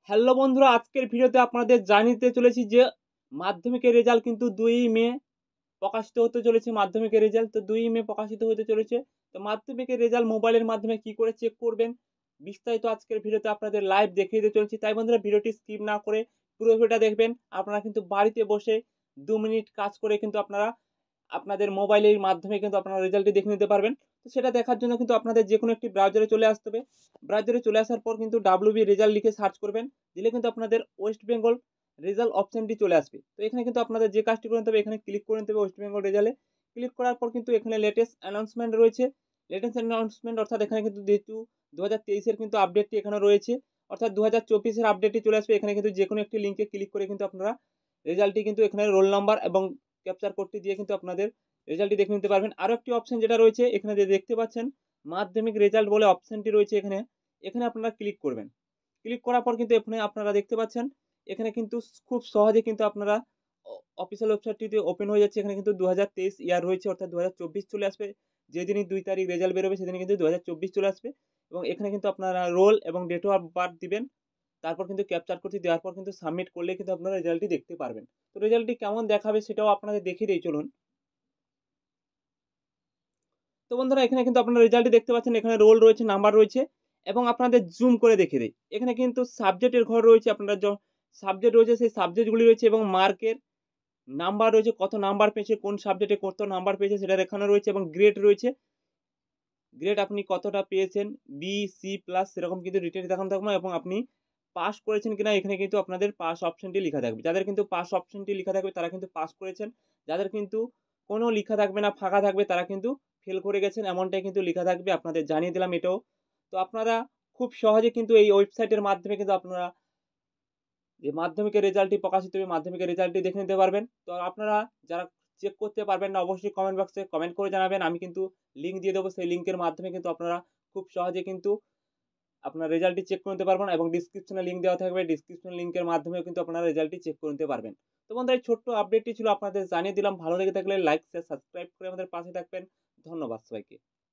Hello বন্ধুরা, আজকের ভিডিওতে আপনাদের জানিয়ে চলেছি যে মাধ্যমিকের রেজাল্ট কিন্তু 2ই মে প্রকাশিত হতে চলেছে। মাধ্যমিকের রেজাল্ট তো 2ই মে প্রকাশিত হতে চলেছে। তো মাধ্যমিকের রেজাল্ট মোবাইলের মাধ্যমে কি করে চেক করবেন বিস্তারিত আজকের ভিডিওতে আপনাদের লাইভ দেখিয়ে দিতে চলেছি। তাই বন্ধুরা, ভিডিওটি স্কিপ না করে পুরো ভিডিওটা দেখবেন। আপনারা কিন্তু বাড়িতে বসে 2 মিনিট কাজ করে কিন্তু আপনারা আপনাদের মোবাইলের মাধ্যমে কিন্তু আপনারা রেজাল্টটি দেখে নিতে পারবেন। তো সেটা দেখার জন্য কিন্তু আপনাদের যে কোনো একটি ব্রাউজারে চলে আসতে হবে। ব্রাউজারে চলে আসার পর কিন্তু WB রেজাল্ট লিখে সার্চ করবেন। দিলে কিন্তু আপনাদের ওয়েস্ট বেঙ্গল রেজাল্ট অপশনটি চলে আসবে। তো এখানে কিন্তু আপনাদের যে কাজটি করে নিতে হবে, এখানে ক্লিক করে নিতে হবে ওয়েস্ট বেঙ্গল রেজাল্টে। ক্লিক করার পর কিন্তু এখানে লেটেস্ট অ্যানাউন্সমেন্ট রয়েছে। লেটেস্ট অ্যানাউন্সমেন্ট অর্থাৎ এখানে কিন্তু যেহেতু 2023 এর কিন্তু আপডেটটি এখানে রয়েছে, অর্থাৎ 2024 এর আপডেটটি চলে আসবে। এখানে কিন্তু যে কোনো একটি লিঙ্কে ক্লিক করে কিন্তু আপনারা রেজাল্টটি কিন্তু এখানে রোল নাম্বার এবং ক্যাপচার কোডটি দিয়ে কিন্তু আপনাদের রেজাল্টটি দেখে নিতে পারবেন। আরও একটি অপশন যেটা রয়েছে এখানে যে দেখতে পাচ্ছেন মাধ্যমিক রেজাল্ট বলে অপশনটি রয়েছে, এখানে আপনারা ক্লিক করবেন। ক্লিক করার পর কিন্তু এখানে আপনারা দেখতে পাচ্ছেন এখানে কিন্তু খুব সহজে কিন্তু আপনারা অফিসিয়াল ওয়েবসাইটটিতে ওপেন হয়ে যাচ্ছে। এখানে কিন্তু 2023 ইয়ার রয়েছে, অর্থাৎ 2024 চলে আসবে। যেদিনই 2 তারিখ রেজাল্ট বেরোবে সেদিনই কিন্তু 2024 চলে আসবে। এবং এখানে কিন্তু আপনারা রোল এবং ডেট অফ বার্থ দিবেন। তারপর কিন্তু ক্যাপচার কোডটি দেওয়ার পর কিন্তু সাবমিট করলেই কিন্তু আপনারা রেজাল্টটি দেখতে পারবেন। তো রেজাল্টটি কেমন দেখাবে সেটাও আপনাদের দেখিয়ে দেই, চলুন। তো বন্ধুরা, এখানে কিন্তু আপনারা রেজাল্টটি দেখতে পাচ্ছেন। এখানে রোল রয়েছে, নাম্বার রয়েছে এবং আপনাদের জুম করে দেখিয়ে দেই। এখানে কিন্তু সাবজেক্টের ঘর রয়েছে, আপনারা সাবজেক্ট রয়েছে সেই সাবজেক্টগুলি রয়েছে এবং মার্কের নাম্বার রয়েছে, কত নাম্বার পেয়েছে, কোন সাবজেক্টে কত নাম্বার পেয়েছে সেটা দেখানো রয়েছে এবং গ্রেড রয়েছে। গ্রেড আপনি কতটা পেয়েছেন, বি, সি প্লাস সেরকম কিন্তু ডিটেইলস দেখানো থাকবে এবং আপনি পাস করেছেন কিনা এখানে কিন্তু আপনাদের পাস অপশনটি লেখা থাকবে। যাদের কিন্তু পাস অপশনটি লেখা থাকবে তারা কিন্তু পাস করেছেন। যাদের কিন্তু কোনো লেখা থাকবে না, ফাঁকা থাকবে, তারা কিন্তু ফেল করে গেছেন, এমনটাই কিন্তু লেখা থাকবে। আপনাদের জানিয়ে দিলাম এটাও। তো আপনারা খুব সহজে কিন্তু এই ওয়েবসাইটের মাধ্যমে কিন্তু আপনারা যে মাধ্যমিকের রেজাল্টটি প্রকাশিত হবে, মাধ্যমিকের রেজাল্টটি দেখে নিতে পারবেন। তো আপনারা যারা চেক করতে পারবেন না, অবশ্যই কমেন্ট বক্সে কমেন্ট করে জানাবেন। আমি কিন্তু লিঙ্ক দিয়ে দেবো, সেই লিঙ্কের মাধ্যমে কিন্তু আপনারা খুব সহজে কিন্তু আপনার রেজাল্টটি চেক করে নিতে পারবেন এবং ডিসক্রিপশনে লিঙ্ক দেওয়া থাকবে। ডিসক্রিপশন লিঙ্কের মাধ্যমেও কিন্তু আপনারা রেজাল্টটি চেক করে নিতে পারবেন। তো বন্ধুরা, এই ছোট্ট আপডেটটি ছিল আপনাদের জানিয়ে দিলাম। ভালো লেগে থাকলে লাইক, শেয়ার, সাবস্ক্রাইব করে আমাদের পাশে থাকবেন। ধন্যবাদ সবাইকে।